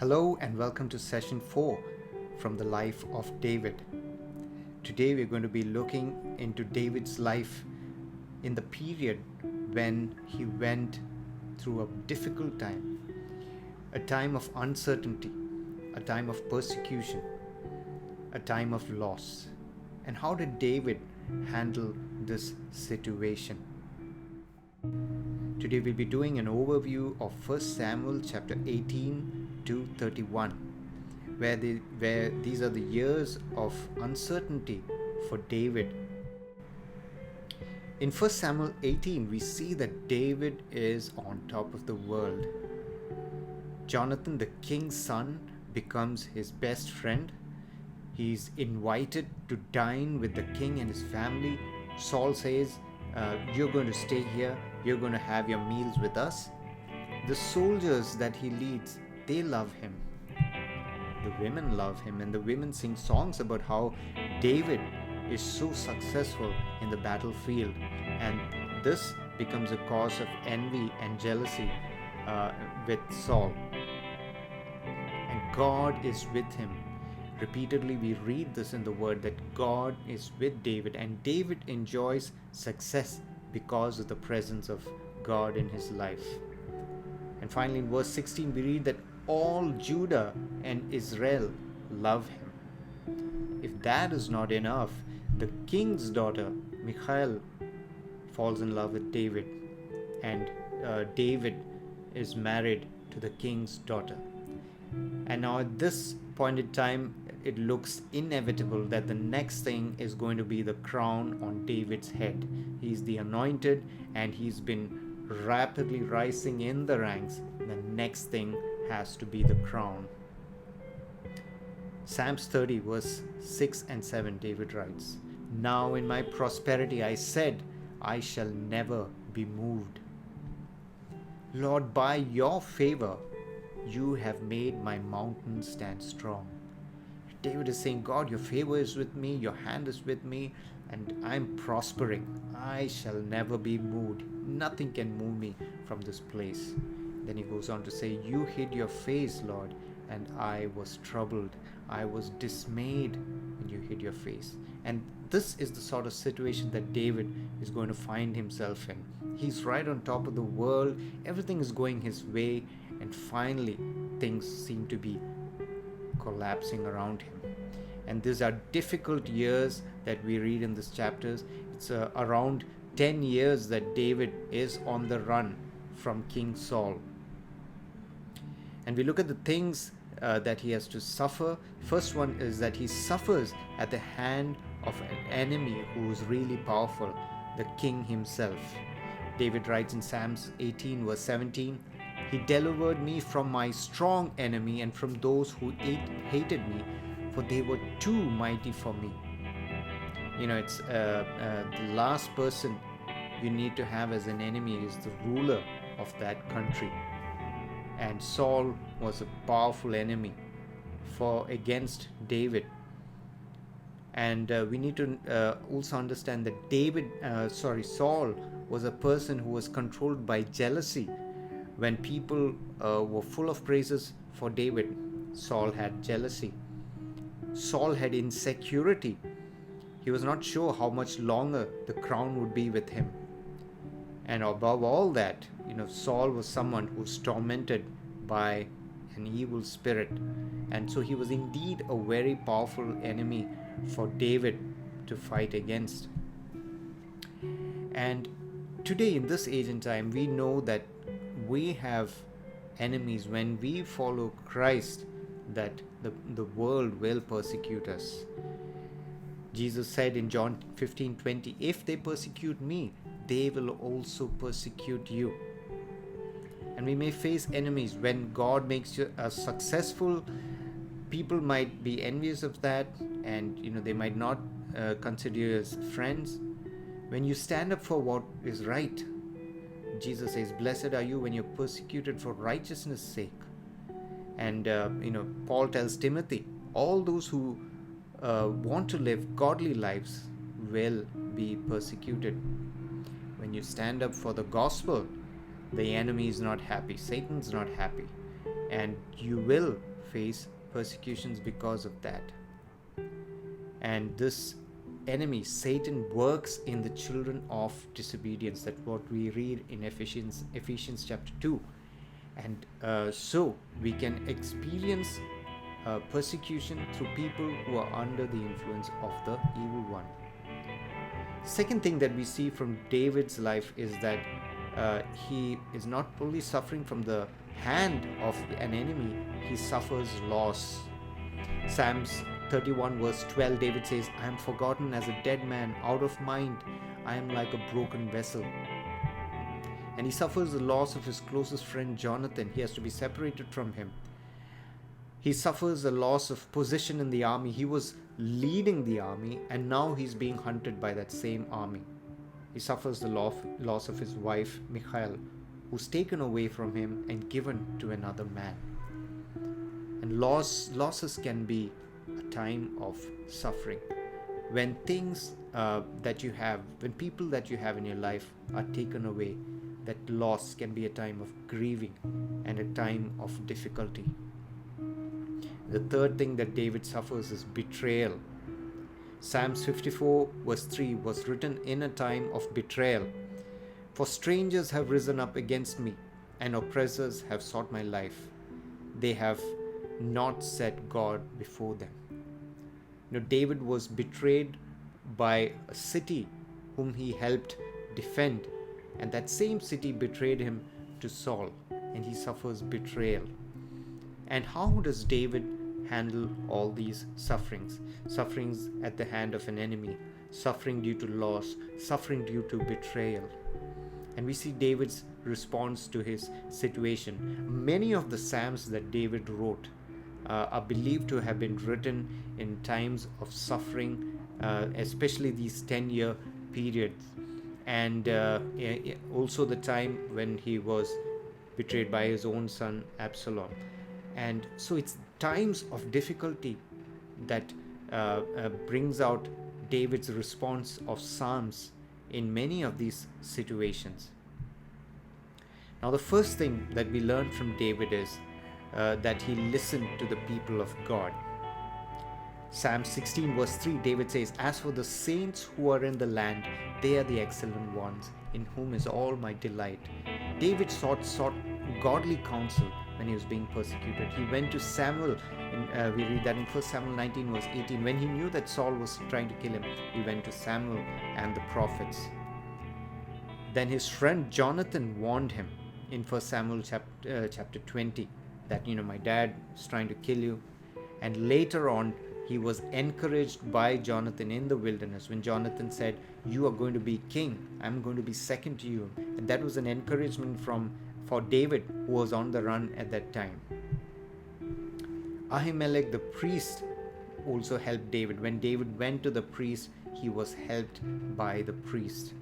Hello and welcome to session 4 from the life of David. Today we're going to be looking into David's life in the period when he went through a difficult time, a time of uncertainty, a time of persecution, a time of loss. And how did David handle this situation? Today we'll be doing an overview of 1 Samuel chapter 18 to 31, where these are the years of uncertainty for David. In 1 Samuel 18, we see that David is on top of the world. Jonathan, the king's son, becomes his best friend. He's invited to dine with the king and his family. Saul says, you're going to stay here, you're going to have your meals with us. The soldiers that he leads, they love him. The women love him, and the women sing songs about how David is so successful in the battlefield, and this becomes a cause of envy and jealousy with Saul. And God is with him. Repeatedly we read this in the word that God is with David, and David enjoys success because of the presence of God in his life. And finally in verse 16 we read that all Judah and Israel love him. If that is not enough, the king's daughter Michal falls in love with David, and David is married to the king's daughter. And now at this point in time, it looks inevitable that the next thing is going to be the crown on David's head. He's the anointed, and he's been rapidly rising in the ranks. The next thing has to be the crown. Psalms 30 verse 6 and 7, David writes, "Now in my prosperity I said, I shall never be moved. Lord, by your favor you have made my mountain stand strong." David is saying, God, your favor is with me, your hand is with me, and I'm prospering. I shall never be moved. Nothing can move me from this place. Then he goes on to say, you hid your face, Lord, and I was troubled. I was dismayed when you hid your face. And this is the sort of situation that David is going to find himself in. He's right on top of the world. Everything is going his way. And finally, things seem to be collapsing around him. And these are difficult years that we read in these chapters. It's around 10 years that David is on the run from King Saul. And we look at the things that he has to suffer. First one is that he suffers at the hand of an enemy who is really powerful, the king himself. David writes in Psalms 18 verse 17, "He delivered me from my strong enemy and from those who hated me, for they were too mighty for me." It's the last person you need to have as an enemy is the ruler of that country. And Saul was a powerful enemy against David. And we need to also understand that Saul was a person who was controlled by jealousy. When people were full of praises for David, Saul had jealousy. Saul had insecurity. He was not sure how much longer the crown would be with him. And above all that, Saul was someone who was tormented by an evil spirit. And so he was indeed a very powerful enemy for David to fight against. And today in this age and time, we know that we have enemies. When we follow Christ, that the world will persecute us. Jesus said in John 15:20, "If they persecute me, they will also persecute you." And we may face enemies. When God makes us successful, people might be envious of that, and they might not consider you as friends. When you stand up for what is right, Jesus says, "Blessed are you when you're persecuted for righteousness' sake." And Paul tells Timothy, all those who want to live godly lives will be persecuted. When you stand up for the gospel, the enemy is not happy, Satan's not happy, and you will face persecutions because of that. And this enemy, Satan, works in the children of disobedience. That's what we read in Ephesians chapter 2. And so we can experience persecution through people who are under the influence of the evil one. Second thing that we see from David's life is that he is not only suffering from the hand of an enemy, he suffers loss. Psalms 31 verse 12, David says, I am forgotten as a dead man, out of mind. I am like a broken vessel. And he suffers the loss of his closest friend Jonathan. He has to be separated from him. He suffers the loss of position in the army. He was leading the army, and now he's being hunted by that same army. He suffers the loss of his wife Michal, who's taken away from him and given to another man. And losses can be a time of suffering. When things that you have, when people that you have in your life are taken away, that loss can be a time of grieving and a time of difficulty. The third thing that David suffers is betrayal. Psalms 54 verse 3 was written in a time of betrayal. For strangers have risen up against me, and oppressors have sought my life. They have not set God before them. David was betrayed by a city whom he helped defend, and that same city betrayed him to Saul, and he suffers betrayal. And how does David handle all these sufferings? Sufferings at the hand of an enemy, suffering due to loss, suffering due to betrayal. And we see David's response to his situation. Many of the Psalms that David wrote are believed to have been written in times of suffering, especially these 10-year periods, and also the time when he was betrayed by his own son Absalom. And so it's times of difficulty that brings out David's response of Psalms in many of these situations. Now, the first thing that we learn from David is that he listened to the people of God. Psalm 16 verse 3, David says, As for the saints who are in the land, they are the excellent ones, in whom is all my delight. David sought godly counsel when he was being persecuted. He went to Samuel, we read that in 1 Samuel 19 verse 18. When he knew that Saul was trying to kill him, he went to Samuel and the prophets. Then his friend Jonathan warned him in 1 Samuel chapter 20 that, my dad is trying to kill you. And later on, he was encouraged by Jonathan in the wilderness when Jonathan said, you are going to be king, I'm going to be second to you. And that was an encouragement for David, who was on the run at that time. Ahimelech the priest also helped David. When David went to the priest, he was helped by the priest.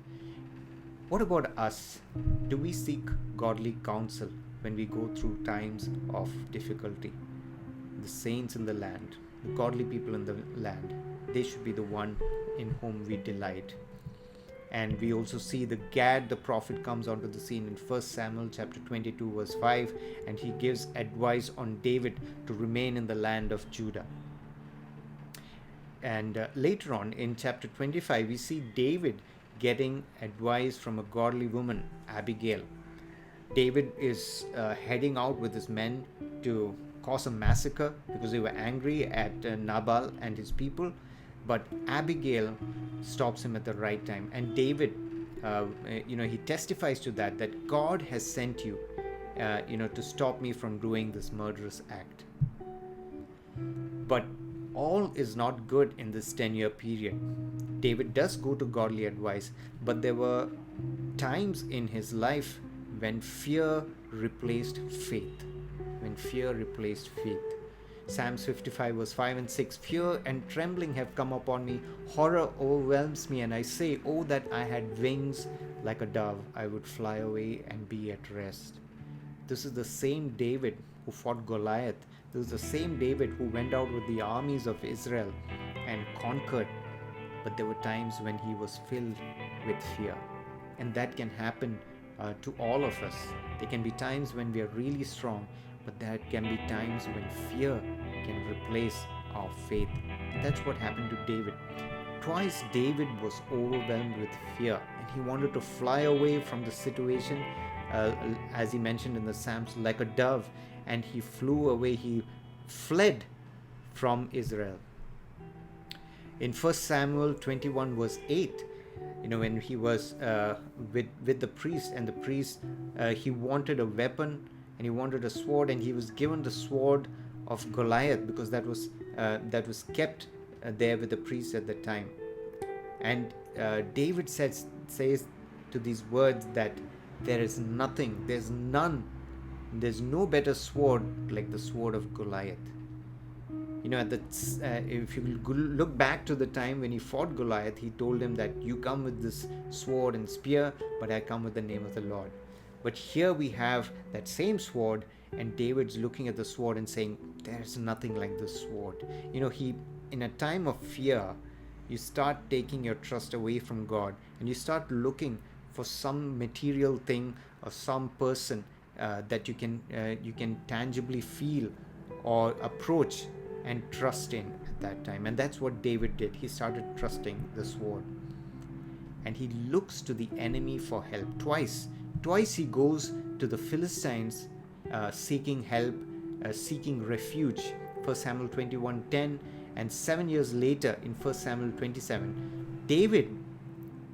What about us? Do we seek godly counsel when we go through times of difficulty? The saints in the land, the godly people in the land, they should be the one in whom we delight. And we also see the Gad the prophet comes onto the scene in 1 Samuel chapter 22 verse 5, and he gives advice on David to remain in the land of Judah. And later on in chapter 25, we see David getting advice from a godly woman, Abigail. David is heading out with his men to cause a massacre because they were angry at Nabal and his people. But Abigail stops him at the right time. And David, he testifies to that God has sent you, to stop me from doing this murderous act. But all is not good in this 10-year period. David does go to godly advice, but there were times in his life when fear replaced faith. Psalms 55 verse 5 and 6, Fear and trembling have come upon me, horror overwhelms me, and I say, oh, that I had wings like a dove, I would fly away and be at rest. This is the same David who fought Goliath. This is the same David who went out with the armies of Israel and conquered. But there were times when he was filled with fear. And that can happen to all of us. There can be times when we are really strong, but there can be times when fear can replace our faith. And that's what happened to David. Twice David was overwhelmed with fear and he wanted to fly away from the situation, as he mentioned in the Psalms, like a dove, and he flew away, he fled from Israel. In 1 Samuel 21 verse 8, when he was with the priest, and the priest, he wanted a weapon and he wanted a sword, and he was given the sword of Goliath because that was kept there with the priest at the time. And David says to these words that there's no better sword like the sword of Goliath. If you look back to the time when he fought Goliath, he told him that you come with this sword and spear, but I come with the name of the Lord. But here we have that same sword, and David's looking at the sword and saying, there's nothing like this sword. In a time of fear, you start taking your trust away from God, and you start looking for some material thing or some person that you can tangibly feel or approach and trust in at that time. And that's what David did. He started trusting the sword, and he looks to the enemy for help. Twice he goes to the Philistines seeking help, seeking refuge. 1 Samuel 21:10, and 7 years later in 1 Samuel 27, David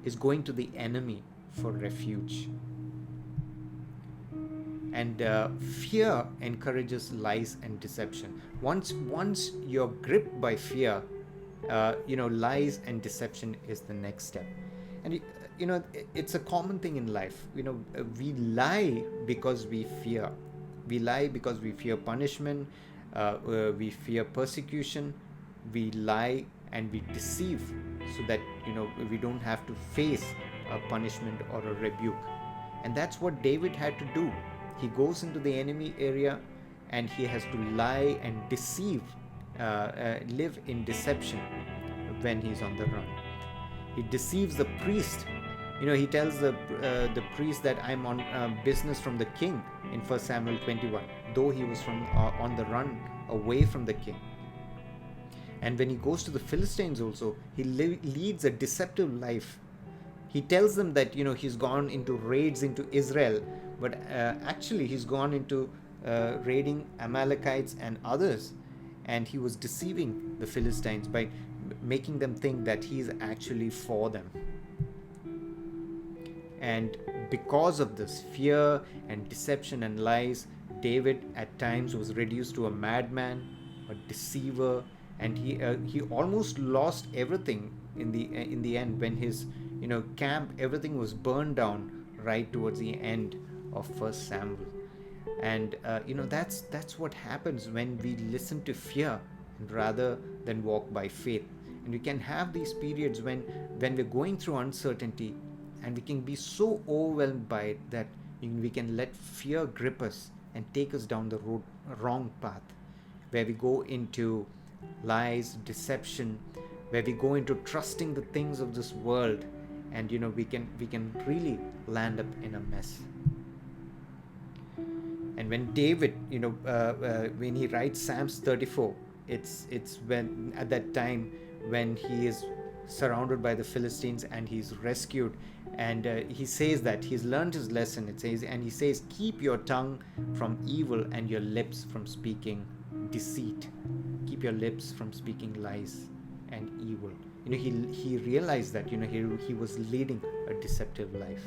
is going to the enemy for refuge. And fear encourages lies and deception. Once you're gripped by fear, lies and deception is the next step. And it's a common thing in life. We lie because we fear. We lie because we fear punishment. We fear persecution. We lie and we deceive so that we don't have to face a punishment or a rebuke. And that's what David had to do. He goes into the enemy area and he has to lie and deceive, live in deception when he's on the run. He deceives the priest. He tells the priest that I'm on business from the king in 1 Samuel 21, though he was on the run away from the king. And when he goes to the Philistines also, he leads a deceptive life. He tells them that he's gone into raids into Israel, but actually he's gone into raiding Amalekites and others, and he was deceiving the Philistines by making them think that he's actually for them. And because of this fear and deception and lies, David at times was reduced to a madman, a deceiver, and he almost lost everything in the end when his camp, everything was burned down right towards the end of 1 Samuel. And that's what happens when we listen to fear rather than walk by faith. And we can have these periods when we're going through uncertainty, and we can be so overwhelmed by it that we can let fear grip us and take us down the wrong path, where we go into lies, deception, where we go into trusting the things of this world, and we can really land up in a mess. And when David, when he writes Psalms 34, it's when at that time when he is surrounded by the Philistines and he's rescued, and he says that he's learned his lesson. It says, and he says, keep your tongue from evil and your lips from speaking deceit. Keep your lips from speaking lies and evil. He realized that he was leading a deceptive life.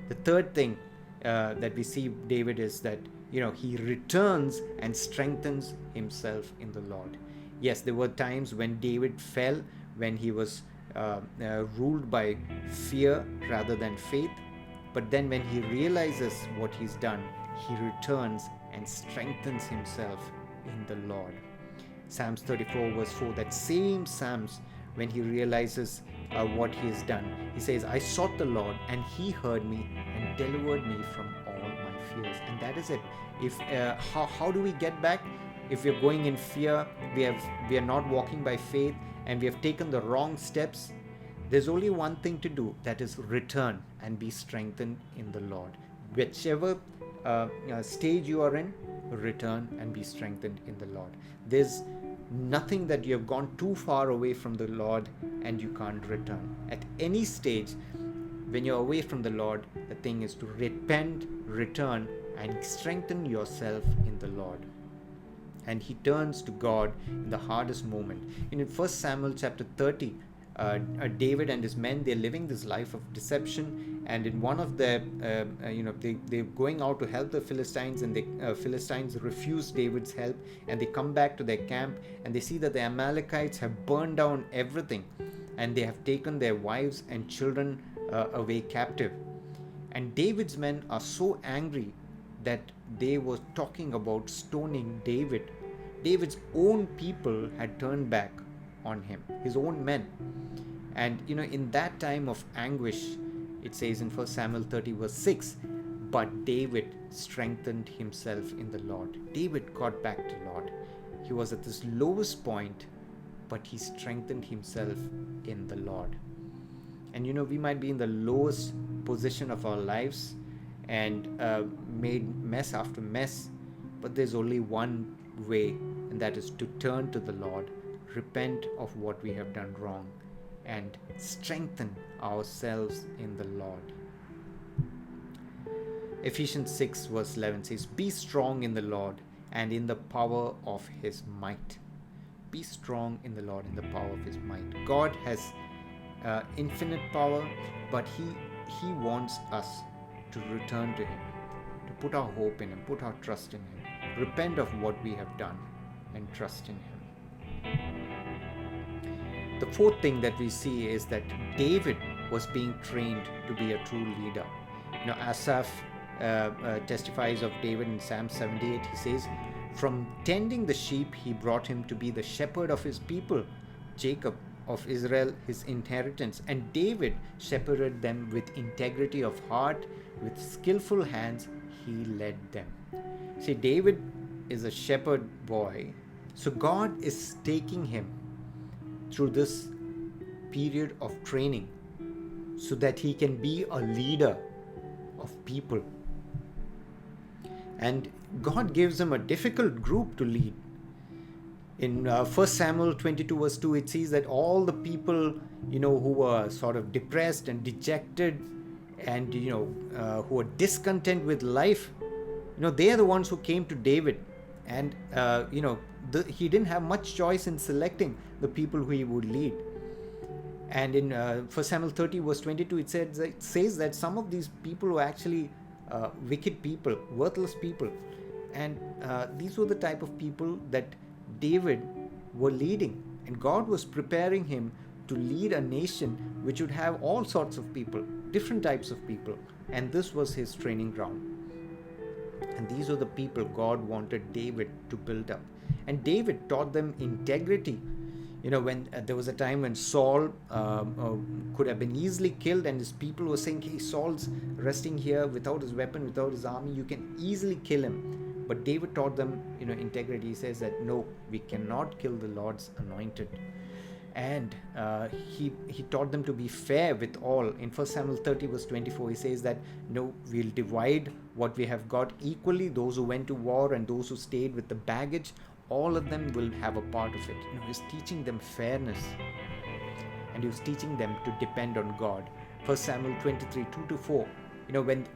The third thing that we see David is that he returns and strengthens himself in the Lord. Yes, there were times when David fell, when he was ruled by fear rather than faith, but then when he realizes what he's done, he returns and strengthens himself in the Lord. Psalms 34 verse 4, that same Psalms, when he realizes what he has done, he says, I sought the Lord and he heard me and delivered me from all my fears. And that is it. If how do we get back? If we're going in fear, we are not walking by faith, and we have taken the wrong steps, there's only one thing to do, that is return and be strengthened in the Lord. Whichever stage you are in, return and be strengthened in the Lord. There's nothing that you have gone too far away from the Lord and you can't return. At any stage, when you're away from the Lord, the thing is to repent, return, and strengthen yourself in the Lord. And he turns to God in the hardest moment. In 1 Samuel chapter 30, David and his men, they're living this life of deception, and in one of their they're going out to help the Philistines, and the Philistines refuse David's help, and they come back to their camp, and they see that the Amalekites have burned down everything, and they have taken their wives and children away captive. And David's men are so angry that they were talking about stoning David. David's own people had turned back on him, his own men. And in that time of anguish, it says in 1 Samuel 30 verse 6, but David strengthened himself in the Lord. David got back to the Lord. He was at this lowest point, but he strengthened himself in the Lord. And we might be in the lowest position of our lives and made mess after mess, but there's only one way, and that is to turn to the Lord, repent of what we have done wrong, and strengthen ourselves in the Lord. Ephesians 6 verse 11 says, be strong in the Lord and in the power of his might. Be strong in the Lord in the power of his might. God has infinite power, but he wants us to return to him, to put our hope in him, put our trust in him, repent of what we have done, and trust in him. The fourth thing that we see is that David was being trained to be a true leader. Asaph testifies of David in Psalm 78. He says, from tending the sheep, he brought him to be the shepherd of his people, Jacob, of Israel, his inheritance. And David shepherded them with integrity of heart, with skillful hands, he led them. See, David is a shepherd boy. So God is taking him through this period of training so that he can be a leader of people. And God gives him a difficult group to lead. In 1 Samuel 22 verse 2, it says that all the people, who were sort of depressed and dejected and, who were discontent with life, they are the ones who came to David. And, he didn't have much choice in selecting the people who he would lead. And in 1 Samuel 30 verse 22, it says that some of these people were actually wicked people, worthless people. And these were the type of people that David were leading. And God was preparing him to lead a nation which would have all sorts of people, different types of people. And this was his training ground. And these are the people God wanted David to build up. And David taught them integrity. When there was a time when Saul could have been easily killed, and his people were saying, hey, Saul's resting here without his weapon, without his army, you can easily kill him. But David taught them, integrity. He says that, no, we cannot kill the Lord's anointed. And he taught them to be fair with all. In 1 Samuel 30 verse 24, he says that, no, we'll divide what we have got equally. Those who went to war and those who stayed with the baggage, all of them will have a part of it. He's teaching them fairness. And he was teaching them to depend on God. 1 Samuel 23, 2-4.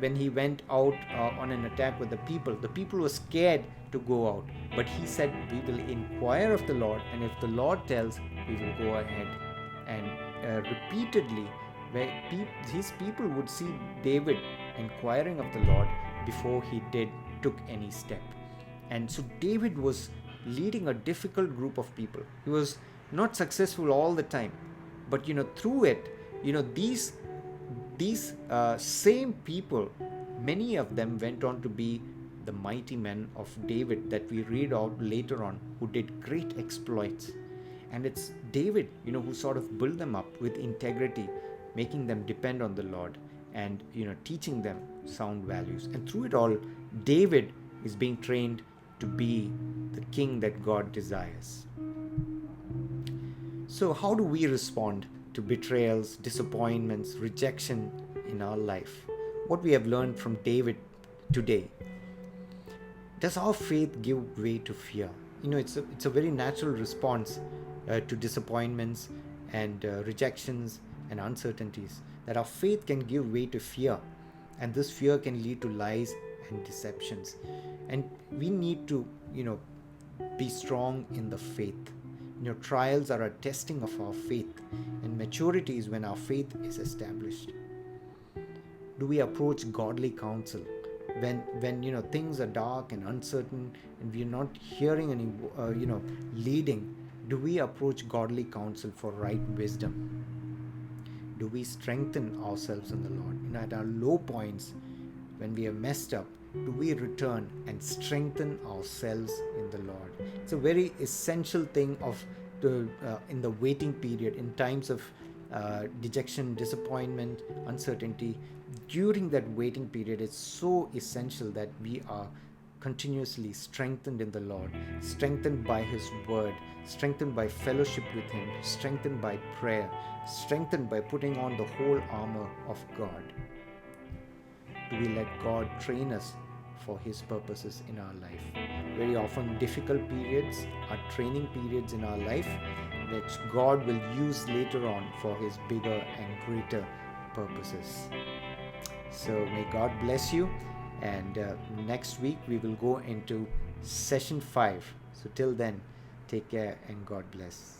When he went out on an attack with the people were scared to go out. But he said, we will inquire of the Lord, and if the Lord tells, we will go ahead. And repeatedly, where his people would see David inquiring of the Lord before he took any step. And so David was leading a difficult group of people. He was not successful all the time, but through it, these same people, many of them went on to be the mighty men of David that we read out later on, who did great exploits. And it's David, who sort of built them up with integrity, making them depend on the Lord and, teaching them sound values. And through it all, David is being trained to be the king that God desires. So how do we respond to betrayals, disappointments, rejection in our life? What we have learned from David today Does our faith give way to fear? It's a very natural response to disappointments and rejections and uncertainties, that our faith can give way to fear, and this fear can lead to lies and deceptions. And we need to, be strong in the faith. Trials are a testing of our faith, and maturity is when our faith is established. Do we approach godly counsel when things are dark and uncertain, and we're not hearing any leading? Do we approach godly counsel for right wisdom? Do we strengthen ourselves in the Lord? At our low points, when we have messed up, do we return and strengthen ourselves in the Lord? It's a very essential thing in the waiting period, in times of dejection, disappointment, uncertainty. During that waiting period, it's so essential that we are continuously strengthened in the Lord, strengthened by His Word, strengthened by fellowship with Him, strengthened by prayer, strengthened by putting on the whole armor of God. Do we let God train us for His purposes in our life? Very often, difficult periods are training periods in our life, which God will use later on for His bigger and greater purposes. So may God bless you, and next week we will go into session 5. So till then, take care and God bless.